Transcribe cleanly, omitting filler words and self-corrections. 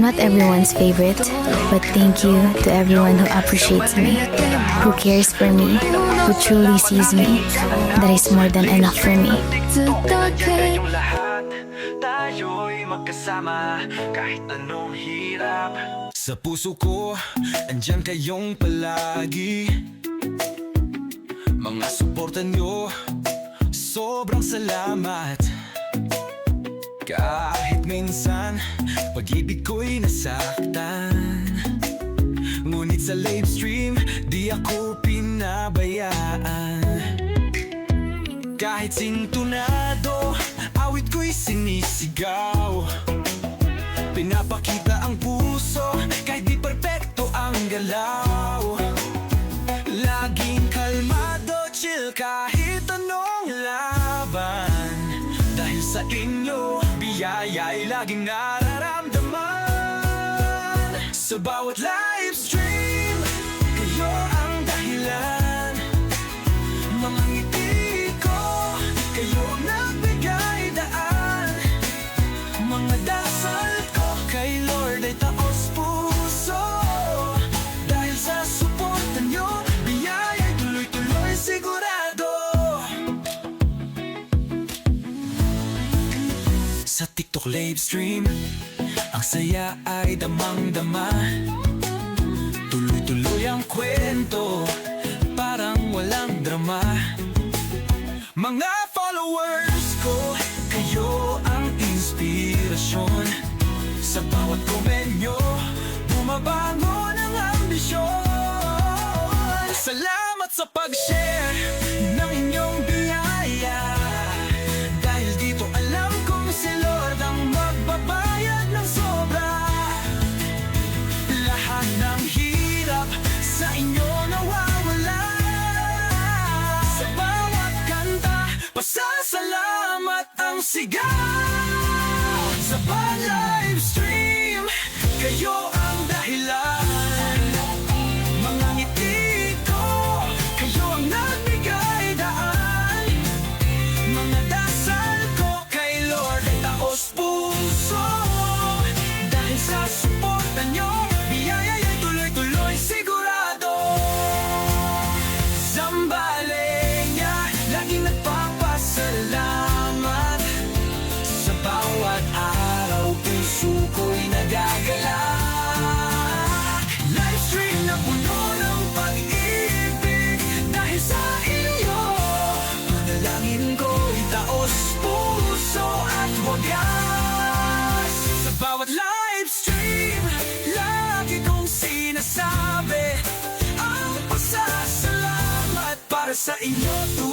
not everyone's favorite, but thank you to everyone who appreciates me, who cares for me, who truly sees me. That is more than enough for me. Tayong lahat, tayo'y magkasama kahit anong hirap. Sa puso ko, andyan kayong palagi. Mga suporta nyo, sobrang salamat. Kahit minsan, pag-ibig ko'y nasaktan, ngunit sa live stream, di ako pinabayaan. Kahit sintunado, awit ko'y sinisigaw. Pinapakita ang puso, kahit di perpekto ang galaw. Laging kalmado, chill kahit anong laban. Dahil sa inyo, biyaya'y laging nararamdaman. Sa bawat live stream, kayo ang dahilan. Mga ngiti ko, kayo ang nagbigay daan. Mga dasal ko kay Lord ay taos puso. Dahil sa suporta nyo, biyaya'y tuloy-tuloy sigurado. Sa TikTok live stream, ang saya ay damang-dama. Tuloy-tuloy ang kwento, parang walang drama. Mga followers ko, kayo ang inspirasyon. Sa bawat comment nyo, bumabangon ang ambisyon. Salamat sa pag-share ng inyong biyaya. Dahil dito alam kong si Lord ang magbabayad ng sobra. Lahat ng hirap sa inyo nawawala. Sa bawat kanta, pasasalamat ang sigaw. Sa live stream, kayo ang dahilan. Mga ngiti ko, kayo ang nagbigay daan. Mga dasal ko kay Lord ay taos puso. Dahil sa suporta nyo, biyaya'y tuloy-tuloy sigurado. Zambaleña, laging nagpapasalamat. Sa bawat araw, puso ko'y nagagalak. Live stream na puno ng pag-ibig. Dahil sa inyo, panalangin ko'y taos puso at wagas. Sa bawat live stream, lagi kong sinasabi ang pasasalamat para sa inyo.